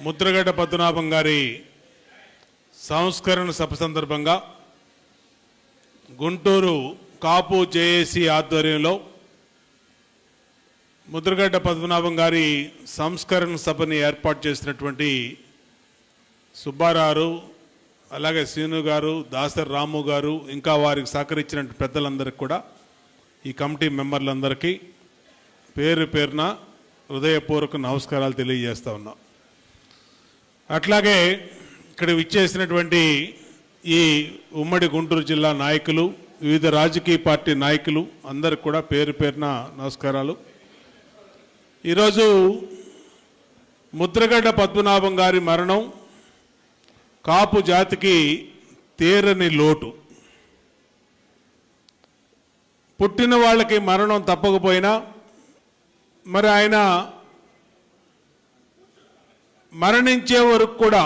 ముద్రగడ్డ పద్మనాభం గారి సంస్కరణ సభ సందర్భంగా గుంటూరు కాపు జేఏసీ ఆధ్వర్యంలో ముద్రగడ్డ పద్మనాభం గారి సంస్కరణ సభని ఏర్పాటు చేసినటువంటి సుబ్బారావు, అలాగే శ్రీను గారు, దాసరి రాము గారు, ఇంకా వారికి సహకరించిన పెద్దలందరికీ కూడా, ఈ కమిటీ మెంబర్లందరికీ పేరు పేరున హృదయపూర్వక నమస్కారాలు తెలియజేస్తా ఉన్నాం. అట్లాగే ఇక్కడ విచ్చేసినటువంటి ఈ ఉమ్మడి గుంటూరు జిల్లా నాయకులు, వివిధ రాజకీయ పార్టీ నాయకులు అందరికి కూడా పేరు పేరున నమస్కారాలు. ఈరోజు ముద్రగడ్డ పద్మనాభం గారి మరణం కాపు జాతికి తీరని లోటు. పుట్టిన వాళ్ళకి మరణం తప్పకపోయినా మరి ఆయన మరణించే వరకు కూడా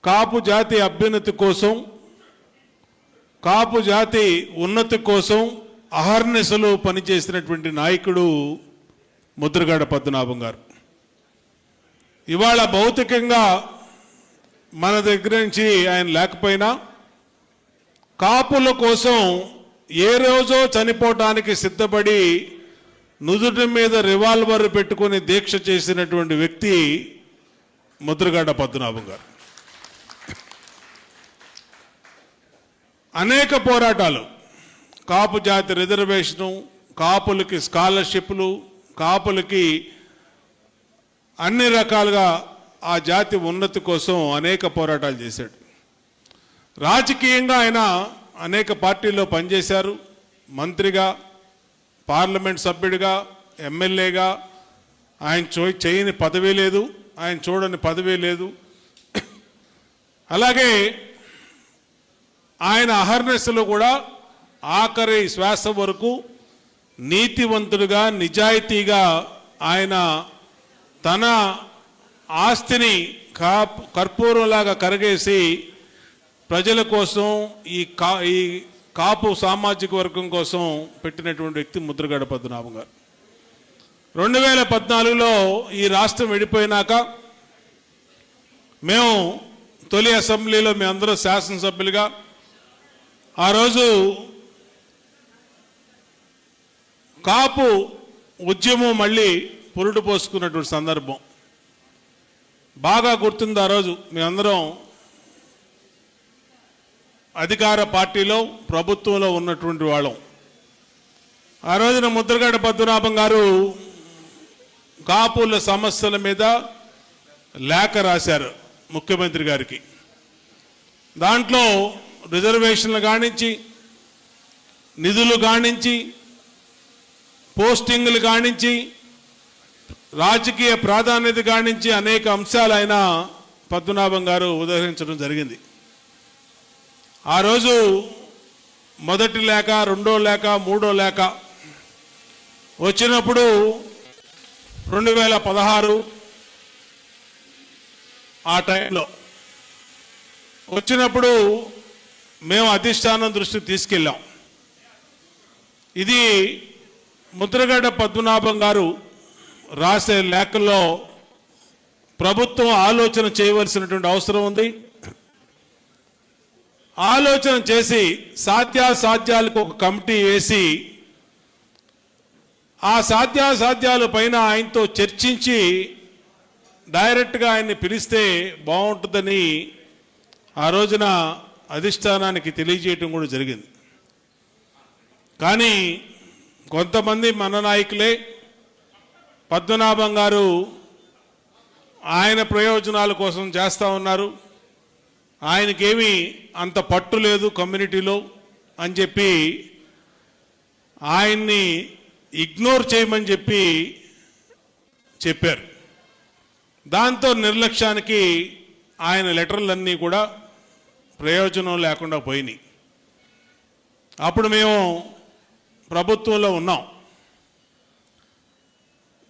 కాపు జాతి అభ్యున్నతి కోసం, కాపు జాతి ఉన్నతి కోసం అహర్నిశలు పనిచేసినటువంటి నాయకుడు ముద్రగడ్డ పద్మనాభం గారు. ఇవాళ భౌతికంగా మన దగ్గర నుంచి ఆయన లేకపోయినా కాపుల కోసం ఏ రోజో చనిపోవటానికి సిద్ధపడి నుదుటి మీద రివాల్వర్ పెట్టుకుని దీక్ష చేసినటువంటి వ్యక్తి ముద్రగడ్డ పద్మనాభం గారు. అనేక పోరాటాలు, కాపు జాతి రిజర్వేషను, కాపులకి స్కాలర్షిప్లు, కాపులకి అన్ని రకాలుగా ఆ జాతి ఉన్నతి కోసం అనేక పోరాటాలు చేశాడు. రాజకీయంగా ఆయన అనేక పార్టీల్లో పనిచేశారు. మంత్రిగా, పార్లమెంట్ సభ్యుడిగా, ఎమ్మెల్యేగా. ఆయన చేయని పదవి లేదు, ఆయన చూడని పదవి లేదు. అలాగే ఆయన అహర్నిశలు కూడా ఆఖరి శ్వాస వరకు నీతివంతుడిగా, నిజాయితీగా ఆయన తన ఆస్తిని కర్పూరంలాగా కరగేసి ప్రజల కోసం, ఈ కాపు సామాజిక వర్గం కోసం పెట్టినటువంటి వ్యక్తి ముద్రగడ్డ పద్మనాభం గారు. 2014లో ఈ రాష్ట్రం విడిపోయినాక మేము తొలి అసెంబ్లీలో మేమందరం శాసనసభ్యులుగా ఆ రోజు కాపు ఉద్యమం మళ్ళీ పురుడు పోసుకున్నటువంటి సందర్భం బాగా గుర్తుంది. ఆ రోజు మేమందరం అధికార పార్టీలో, ప్రభుత్వంలో ఉన్నటువంటి వాళ్ళం. ఆ రోజున ముద్రగడ్డ పద్మనాభం గారు కాపుల సమస్యల మీద లేఖ రాశారు ముఖ్యమంత్రి గారికి. దాంట్లో రిజర్వేషన్లు కానించి, నిధులు కానించి, పోస్టింగ్లు కానించి, రాజకీయ ప్రాధాన్యత కానించి అనేక అంశాలు ఆయన పద్మనాభం గారు ఉదహరించడం జరిగింది. ఆ రోజు మొదటి లేఖ, రెండో లేఖ, మూడో లేఖ వచ్చినప్పుడు 2016 ఆ టైంలో వచ్చినప్పుడు మేము అధిష్టానం దృష్టికి తీసుకెళ్ళాం. ఇది ముద్రగడ్డ పద్మనాభం గారు రాసే లేఖల్లో ప్రభుత్వం ఆలోచన చేయవలసినటువంటి అవసరం ఉంది. ఆలోచన చేసి సాధ్యాసాధ్యాలకు ఒక కమిటీ వేసి ఆ సాధ్యాసాధ్యాల పైన ఆయనతో చర్చించి డైరెక్ట్గా ఆయన్ని పిలిస్తే బాగుంటుందని ఆ రోజున అధిష్టానానికి తెలియజేయటం కూడా జరిగింది. కానీ కొంతమంది మన నాయకులే పద్మనాభం గారు ఆయన ప్రయోజనాల కోసం చేస్తూ ఉన్నారు, ఆయనకేమీ అంత పట్టు లేదు కమ్యూనిటీలో అని చెప్పి ఆయన్ని ఇగ్నోర్ చేయమని చెప్పారు. దాంతో నిర్లక్ష్యానికి ఆయన లెటర్లన్నీ కూడా ప్రయోజనం లేకుండా పోయినాయి. అప్పుడు మేము ప్రభుత్వంలో ఉన్నాం.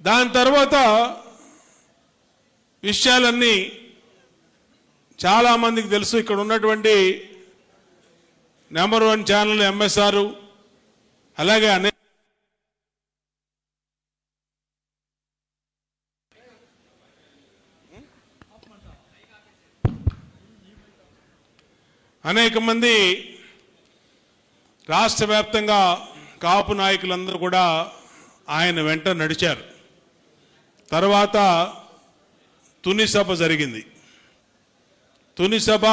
దాని తర్వాత విషయాలన్నీ చాలామందికి తెలుసు. ఇక్కడ ఉన్నటువంటి నెంబర్ 1 ఛానల్ ఎంఎస్ఆర్, అలాగే అనేక అనేక మంది రాష్ట్ర వ్యాప్తంగా కాపు నాయకులందరూ కూడా ఆయన వెంట నడిచారు. తర్వాత తుని సభ జరిగింది. తుని సభ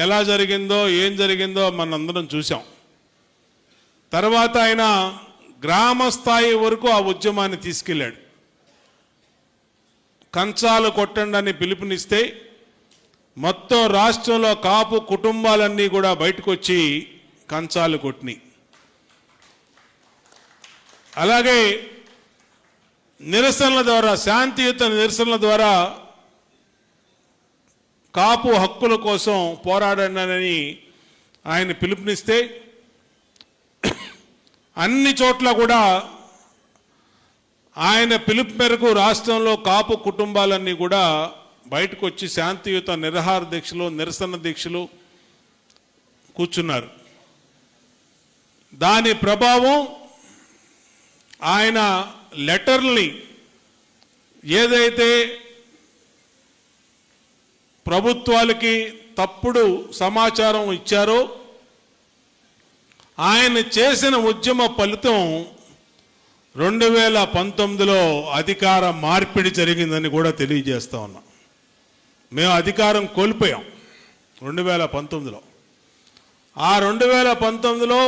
ఎలా జరిగిందో ఏం జరిగిందో మనందరం చూసాం. తర్వాత ఆయన గ్రామ స్థాయి వరకు ఆ ఉద్యమాన్ని తీసుకెళ్ళాడు. కంచాలు కొట్టండి అని పిలుపునిస్తే మొత్తం రాష్ట్రంలో కాపు కుటుంబాలన్నీ కూడా బయటకు వచ్చి కంచాలు కొట్టినాయి. అలాగే నిరసనల ద్వారా, శాంతియుత నిరసనల ద్వారా కాపు హక్కుల కోసం పోరాడనని ఆయన పిలుపునిస్తే అన్ని చోట్ల కూడా ఆయన పిలుపు మేరకు రాష్ట్రంలో కాపు కుటుంబాలన్నీ కూడా బయటకు వచ్చి శాంతియుత నిరాహార దీక్షలు, నిరసన దీక్షలు కూర్చున్నారు. దాని ప్రభావం ఆయన లెటర్ని ఏదైతే ప్రభుత్వాలకి తప్పుడు సమాచారం ఇచ్చారో ఆయన చేసిన ఉద్యమ ఫలితం 2019లో అధికార మార్పిడి జరిగిందని కూడా తెలియజేస్తా ఉన్నాం. మేము అధికారం కోల్పోయాం 2019లో. ఆ 2019లో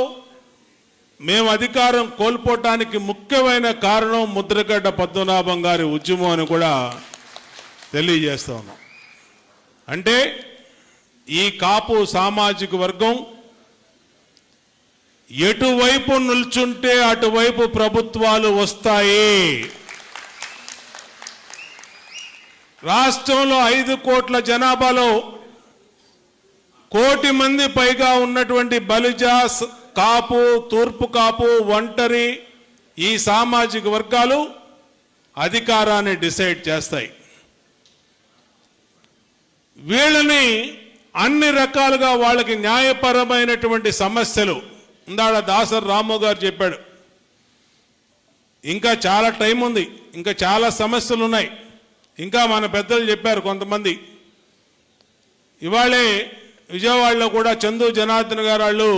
మేము అధికారం కోల్పోవటానికి ముఖ్యమైన కారణం ముద్రగడ్డ పద్మనాభం గారి ఉద్యమం అని కూడా తెలియజేస్తా ఉన్నాం. అంటే ఈ కాపు సామాజిక వర్గం ఎటువైపు నిల్చుంటే అటువైపు ప్రభుత్వాలు వస్తాయి. రాష్ట్రంలో 5 కోట్ల జనాభాలో 1 కోటి మంది పైగా ఉన్నటువంటి బలిజ, కాపు, తూర్పు కాపు, ఒంటరి ఈ సామాజిక వర్గాలు అధికారాన్ని డిసైడ్ చేస్తాయి. వీళ్ళని అన్ని రకాలుగా వాళ్ళకి న్యాయపరమైనటువంటి సమస్యలు ఇందాడ దాసర్ రాము గారు చెప్పాడు. ఇంకా చాలా టైం ఉంది, ఇంకా చాలా సమస్యలు ఉన్నాయి. ఇంకా మన పెద్దలు చెప్పారు కొంతమంది. ఇవాళే విజయవాడలో కూడా చందు జనార్దన్ గారు వాళ్ళు,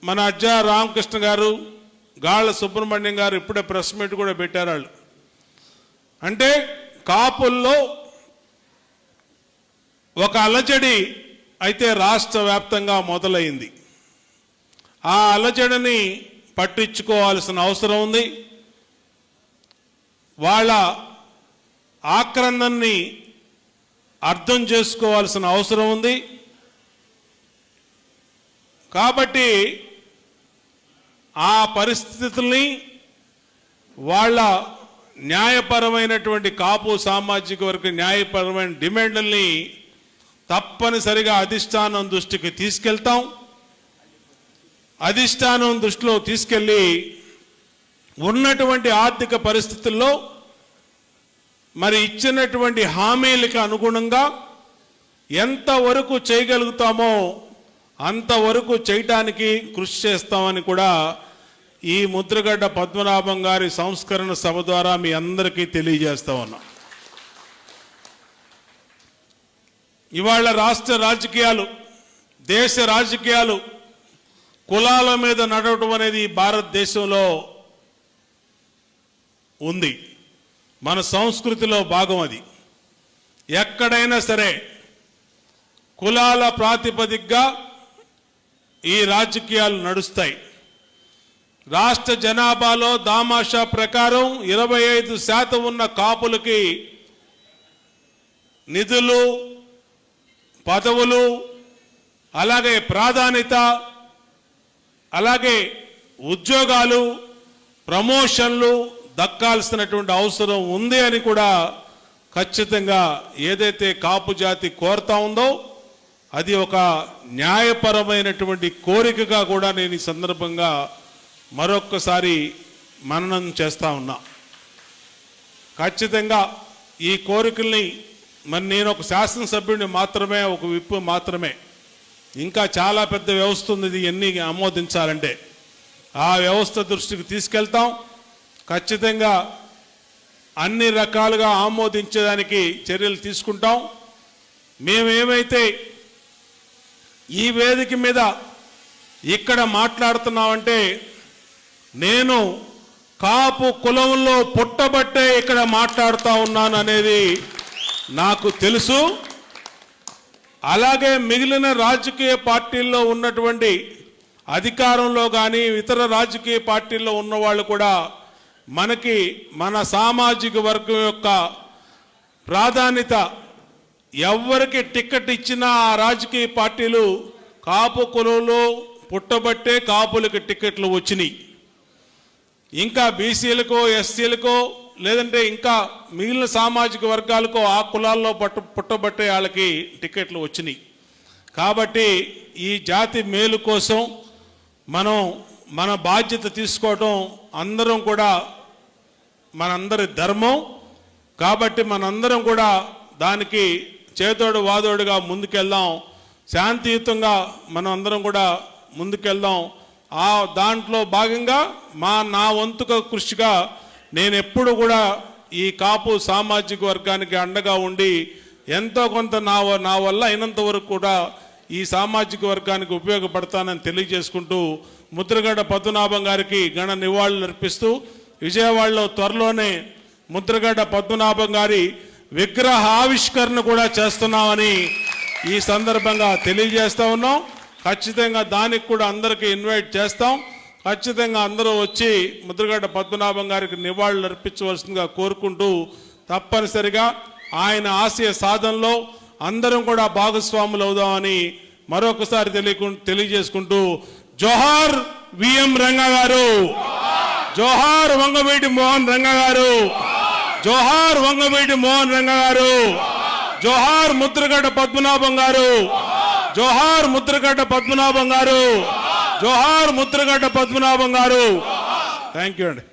మన అజ్జా రామకృష్ణ గారు, గాళ్ళ సుబ్రహ్మణ్యం గారు ఇప్పుడే ప్రెస్ మీట్ కూడా పెట్టారు. వాళ్ళు అంటే కాపుల్లో ఒక అలజడి అయితే రాష్ట్ర వ్యాప్తంగా మొదలైంది. ఆ అలజడిని పట్టించుకోవాల్సిన అవసరం ఉంది. వాళ్ళ ఆక్రందనని అర్థం చేసుకోవాల్సిన అవసరం ఉంది. కాబట్టి ఆ పరిస్థితుల్ని, వాళ్ళ న్యాయపరమైనటువంటి కాపు సామాజిక వర్గ న్యాయపరమైన డిమాండ్లని తప్పనిసరిగా అధిష్టానం దృష్టికి తీసుకెళ్తాం. అధిష్టానం దృష్టిలో తీసుకెళ్ళి ఉన్నటువంటి ఆర్థిక పరిస్థితుల్లో మరి ఇచ్చినటువంటి హామీలకు అనుగుణంగా ఎంతవరకు చేయగలుగుతామో అంతవరకు చేయటానికి కృషి చేస్తామని కూడా ఈ ముద్రగడ్డ పద్మనాభం గారి సంస్కరణ సభ ద్వారా మీ అందరికీ తెలియజేస్తా ఉన్నా. ఇవాళ రాష్ట్ర రాజకీయాలు, దేశ రాజకీయాలు కులాల మీద నడవటం అనేది భారతదేశంలో ఉంది. మన సంస్కృతిలో భాగం అది. ఎక్కడైనా సరే కులాల ప్రాతిపదికగా ఈ రాజకీయాలు నడుస్తాయి. రాష్ట్ర జనాభాలో దామాషా ప్రకారం 25% ఉన్న కాపులకి నిధులు, పదవులు, అలాగే ప్రాధాన్యత, అలాగే ఉద్యోగాలు, ప్రమోషన్లు దక్కాల్సినటువంటి అవసరం ఉంది అని కూడా ఖచ్చితంగా ఏదైతే కాపు జాతి కోరుతా ఉందో అది ఒక న్యాయపరమైనటువంటి కోరికగా కూడా నేను ఈ సందర్భంగా మరొక్కసారి మననం చేస్తా ఉన్నా. ఖచ్చితంగా ఈ కోరికల్ని మరి నేను ఒక శాసనసభ్యుడిని మాత్రమే, ఒక విప్ మాత్రమే, ఇంకా చాలా పెద్ద వ్యవస్థ ఉంది ఇది ఎన్ని ఆమోదించాలంటే. ఆ వ్యవస్థ దృష్టికి తీసుకెళ్తాం. ఖచ్చితంగా అన్ని రకాలుగా ఆమోదించడానికి చర్యలు తీసుకుంటాం. మేమేమైతే ఈ వేదిక మీద ఇక్కడ మాట్లాడుతున్నామంటే నేను కాపు కులంలో పుట్టబట్టే ఇక్కడ మాట్లాడుతూ ఉన్నాను అనేది నాకు తెలుసు. అలాగే మిగిలిన రాజకీయ పార్టీల్లో ఉన్నటువంటి అధికారంలో కానీ ఇతర రాజకీయ పార్టీల్లో ఉన్నవాళ్ళు కూడా మనకి మన సామాజిక వర్గం యొక్క ప్రాధాన్యత ఎవరికి టికెట్ ఇచ్చినా ఆ రాజకీయ పార్టీలు కాపు కులంలో పుట్టబట్టే కాపులకి టికెట్లు వచ్చినాయి. ఇంకా బీసీలకో ఎస్సీలకో లేదంటే ఇంకా మిగిలిన సామాజిక వర్గాలకో ఆ కులాల్లో పుట్టబట్టే వాళ్ళకి టికెట్లు వచ్చినాయి. కాబట్టి ఈ జాతి మేలు కోసం మనం మన బాధ్యత తీసుకోవడం అందరం కూడా మనందరి ధర్మం. కాబట్టి మనందరం కూడా దానికి చేదోడు వాదోడుగా ముందుకెళ్దాం, శాంతియుతంగా మనం అందరం కూడా ముందుకెళ్దాం. ఆ దాంట్లో భాగంగా నా వంతుగా కృషిగా నేను ఎప్పుడు కూడా ఈ కాపు సామాజిక వర్గానికి అండగా ఉండి ఎంతో కొంత నా వల్ల అయినంత వరకు కూడా ఈ సామాజిక వర్గానికి ఉపయోగపడతానని తెలియజేసుకుంటూ ముద్రగడ పద్మనాభం గారికి ఘన నివాళులు అర్పిస్తూ విజయవాడలో త్వరలోనే ముద్రగడ పద్మనాభం గారి విగ్రహ ఆవిష్కరణ కూడా చేస్తున్నామని ఈ సందర్భంగా తెలియజేస్తా ఉన్నాం. ఖచ్చితంగా దానికి కూడా అందరికీ ఇన్వైట్ చేస్తాం. ఖచ్చితంగా అందరూ వచ్చి ముద్రగడ పద్మనాభం గారికి నివాళులు అర్పించవలసిందిగా కోరుకుంటూ తప్పనిసరిగా ఆయన ఆశయ సాధనలో అందరం కూడా భాగస్వాములు అవుదామని మరొకసారి తెలియజేసుకుంటూ జోహార్ విఎం రంగా గారు, జోహార్ వంగవీటి మోహన్ రంగా గారు, జోహార్ వంగవీటి మోహన్ రంగా గారు, జోహార్ ముద్రగడ పద్మనాభం గారు, జోహార్ ముద్రగడ పద్మనాభం గారు, జోహార్ ముద్రగడ పద్మనాభం గారు. థ్యాంక్ యూ అండి.